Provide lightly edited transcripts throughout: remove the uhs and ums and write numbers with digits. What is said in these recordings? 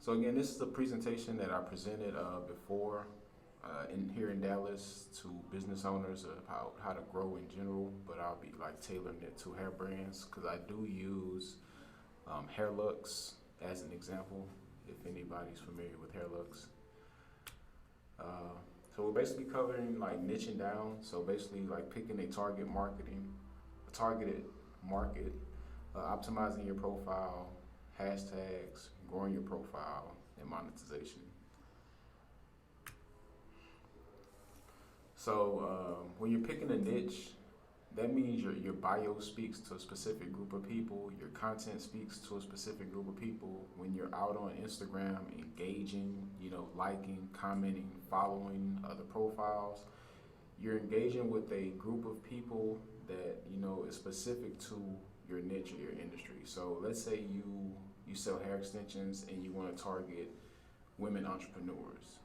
So again, this is a presentation that I presented before in here in Dallas to business owners about how to grow in general, but I'll be like tailoring it to hair brands because I do use hair looks as an example. If anybody's familiar with hair looks, so we're basically covering like niching down. So basically like picking a targeted market, optimizing your profile, hashtags, growing your profile, and monetization. So when you're picking a niche, that means your bio speaks to a specific group of people, your content speaks to a specific group of people. When you're out on Instagram engaging, liking, commenting, following other profiles, you're engaging with a group of people that is specific to your niche or your industry. So let's say you sell hair extensions and you want to target women entrepreneurs.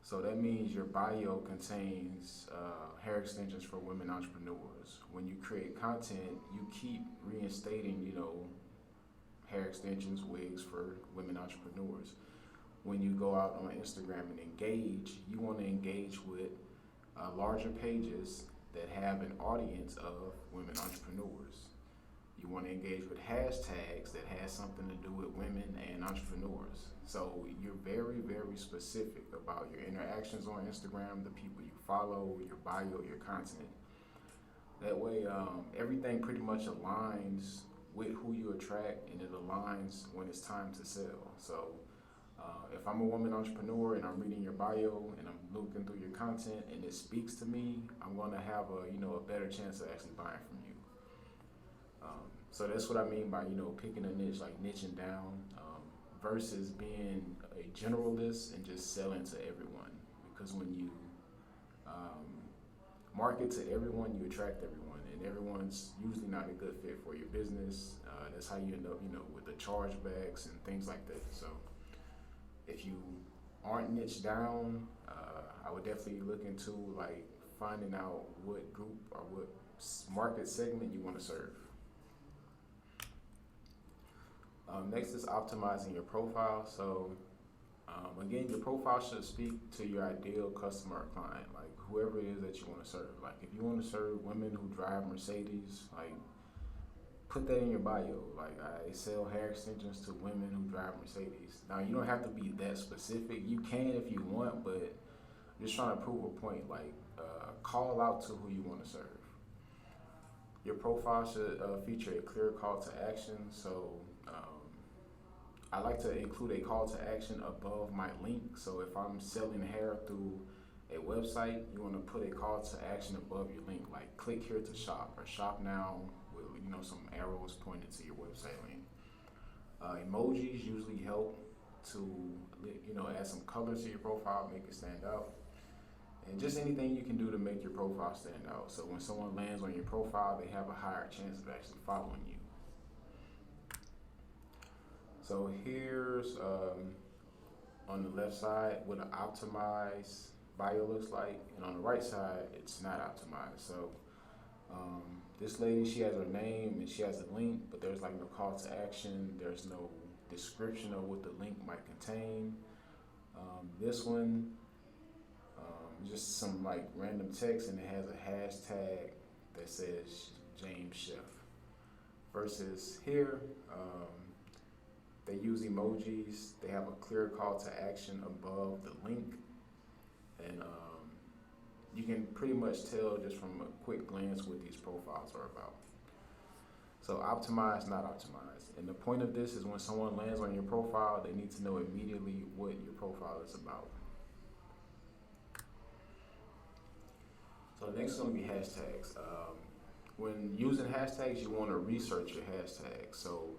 So that means your bio contains hair extensions for women entrepreneurs. When you create content, you keep reinstating, hair extensions, wigs for women entrepreneurs. When you go out on Instagram and engage, you want to engage with larger pages that have an audience of women entrepreneurs. You want to engage with hashtags that has something to do with women and entrepreneurs. So you're very, very specific about your interactions on Instagram, the people you follow, your bio, your content. That way, everything pretty much aligns with who you attract, and it aligns when it's time to sell. So if I'm a woman entrepreneur and I'm reading your bio and I'm looking through your content and it speaks to me, I'm going to have a better chance of actually buying from you. So that's what I mean by picking a niche, like niching down, versus being a generalist and just selling to everyone. Because when you market to everyone, you attract everyone, and everyone's usually not a good fit for your business. That's how you end up, with the chargebacks and things like that. So if you aren't niche down, I would definitely look into like finding out what group or what market segment you want to serve. Next is optimizing your profile. So again, your profile should speak to your ideal customer or client, like whoever it is that you want to serve. Like if you want to serve women who drive Mercedes, like put that in your bio. Like I sell hair extensions to women who drive Mercedes. Now you don't have to be that specific. You can if you want, but I'm just trying to prove a point. Like call out to who you want to serve. Your profile should feature a clear call to action. So I like to include a call to action above my link. So if I'm selling hair through a website, you want to put a call to action above your link, like click here to shop or shop now with some arrows pointing to your website link. Emojis usually help to add some color to your profile, make it stand out. And just anything you can do to make your profile stand out. So when someone lands on your profile, they have a higher chance of actually following you. So here's on the left side what an optimized bio looks like, and on the right side it's not optimized. So this lady, she has her name and she has a link, but there's like no call to action. There's no description of what the link might contain. This one, just some like random text, and it has a hashtag that says James Chef. Versus here, they use emojis. They have a clear call to action above the link, and you can pretty much tell just from a quick glance what these profiles are about. So optimized, not optimized. And the point of this is when someone lands on your profile, they need to know immediately what your profile is about. So next is going to be hashtags. When using hashtags, you want to research your hashtags. So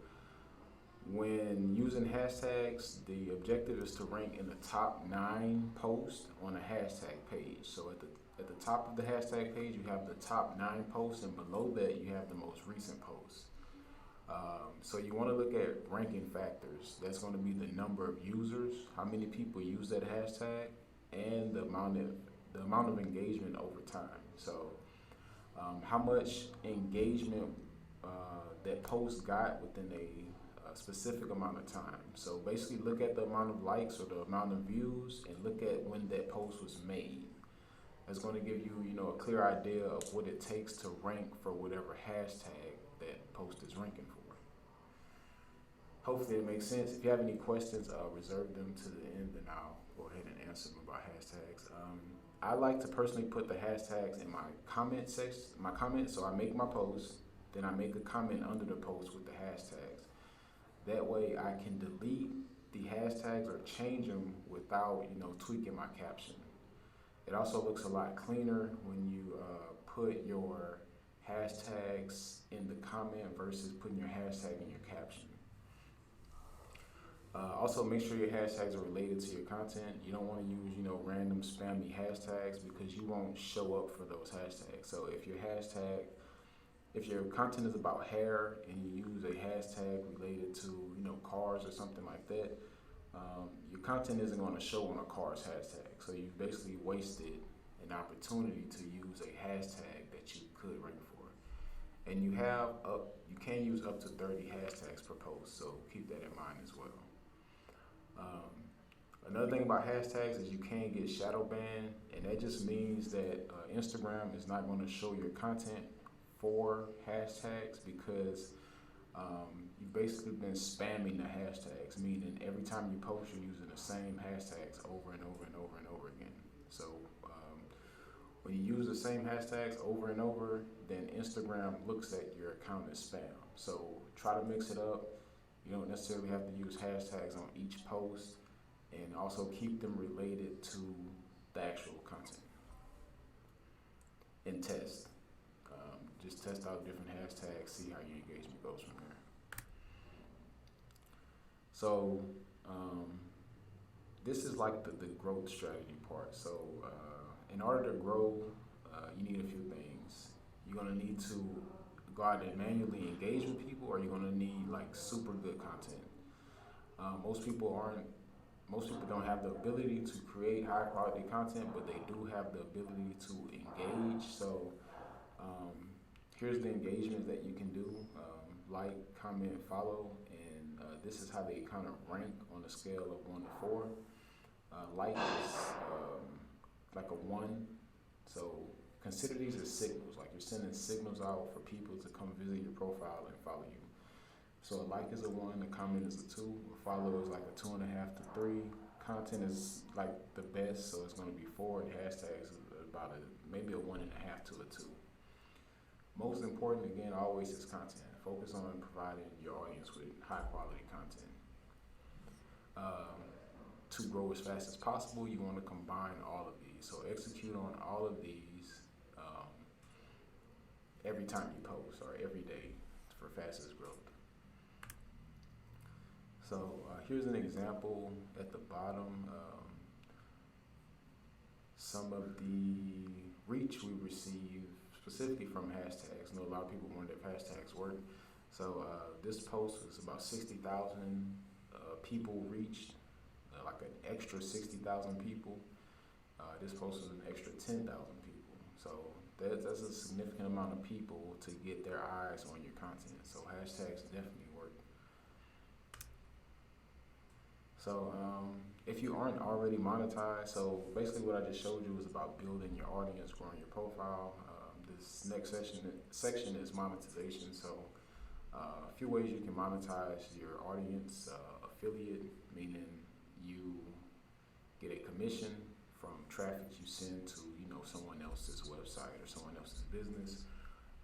when using hashtags, the objective is to rank in the top 9 posts on a hashtag page. So at the top of the hashtag page, you have the top 9 posts, and below that, you have the most recent posts. So you want to look at ranking factors. That's going to be the number of users, how many people use that hashtag, and the amount of engagement over time. So how much engagement that post got within a a specific amount of time. So basically, look at the amount of likes or the amount of views, and look at when that post was made. That's going to give you, a clear idea of what it takes to rank for whatever hashtag that post is ranking for. Hopefully, it makes sense. If you have any questions, reserve them to the end, and I'll go ahead and answer them about hashtags. I like to personally put the hashtags in my comment section, my comments. So I make my post, then I make a comment under the post with the hashtags. That way, I can delete the hashtags or change them without, tweaking my caption. It also looks a lot cleaner when you put your hashtags in the comment versus putting your hashtag in your caption. Also, make sure your hashtags are related to your content. You don't want to use, random spammy hashtags because you won't show up for those hashtags. So if your content is about hair and you use a hashtag related to, cars or something like that, your content isn't going to show on a cars hashtag. So you basically wasted an opportunity to use a hashtag that you could rank for. And you can use up to 30 hashtags per post. So keep that in mind as well. Another thing about hashtags is you can get shadow banned, and that just means that Instagram is not going to show your content for hashtags because you've basically been spamming the hashtags, meaning every time you post, you're using the same hashtags over and over and over and over again. So when you use the same hashtags over and over, then Instagram looks at your account as spam. So try to mix it up. You don't necessarily have to use hashtags on each post, and also keep them related to the actual content. And test. Just test out different hashtags, see how your engagement goes from there. So this is like the growth strategy part. So in order to grow, you need a few things. You're going to need to go out and manually engage with people, or you're going to need like super good content. Most people don't have the ability to create high quality content, but they do have the ability to engage. So here's the engagements that you can do: like, comment, follow, and this is how they kind of rank on a scale of 1 to 4. Like is like a 1, so consider these as signals. Like you're sending signals out for people to come visit your profile and follow you. So a like is a 1, a comment is a 2, a follow is like a 2.5 to 3. Content is like the best, so it's going to be 4, and hashtags is about maybe a 1.5 to a 2. Most important, again, always is content. Focus on providing your audience with high quality content. To grow as fast as possible, you want to combine all of these. So execute on all of these every time you post or every day for fastest growth. So here's an example at the bottom. Some of the reach we receive specifically from hashtags. I know a lot of people wonder if hashtags work. So this post was about 60,000 people reached, like an extra 60,000 people. This post was an extra 10,000 people. So that's a significant amount of people to get their eyes on your content. So hashtags definitely work. So if you aren't already monetized, so basically what I just showed you was about building your audience, growing your profile. This next section is monetization. So a few ways you can monetize your audience: affiliate, meaning you get a commission from traffic you send to someone else's website or someone else's business.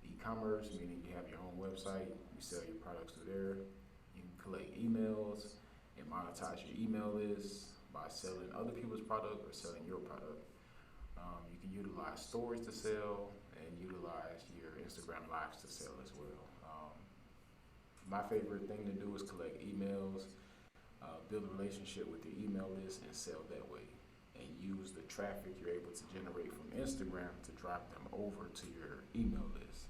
E-commerce, meaning you have your own website, you sell your products through there. You can collect emails and monetize your email list by selling other people's product or selling your product. You can utilize stories to sell and utilize your Instagram lives to sell as well. My favorite thing to do is collect emails, build a relationship with your email list, and sell that way. And use the traffic you're able to generate from Instagram to drive them over to your email list.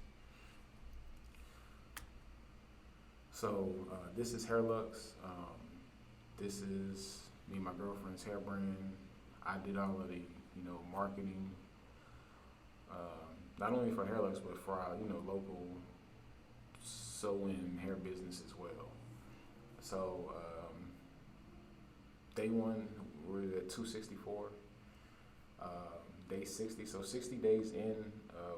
So this is Hairlux. This is me and my girlfriend's hair brand. I did all of the marketing, not only for Hairlux but for our local sew-in hair business as well. So day one, we're at 264. Day 60, so 60 days in,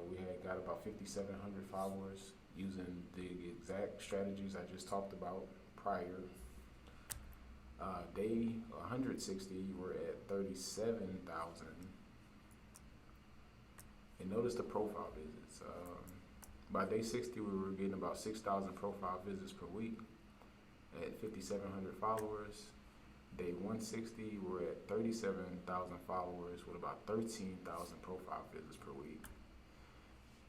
we had got about 5,700 followers using the exact strategies I just talked about prior. Day 160, we're at 37,000. And notice the profile visits. By day 60, we were getting about 6,000 profile visits per week at 5,700 followers. Day 160, we're at 37,000 followers with about 13,000 profile visits per week.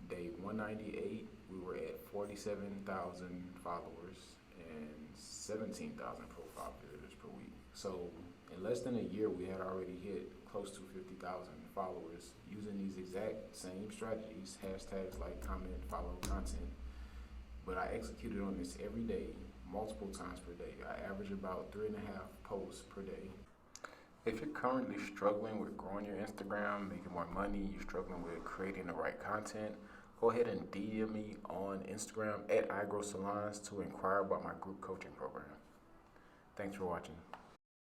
Day 198, we were at 47,000 followers and 17,000 profile visitors per week. So in less than a year, we had already hit close to 50,000 followers using these exact same strategies, hashtags like, comment, follow, content. But I executed on this every day, multiple times per day. I average about 3.5 posts per day. If you're currently struggling with growing your Instagram, making more money, you're struggling with creating the right content, go ahead and DM me on Instagram at iGrowSalons to inquire about my group coaching program. Thanks for watching.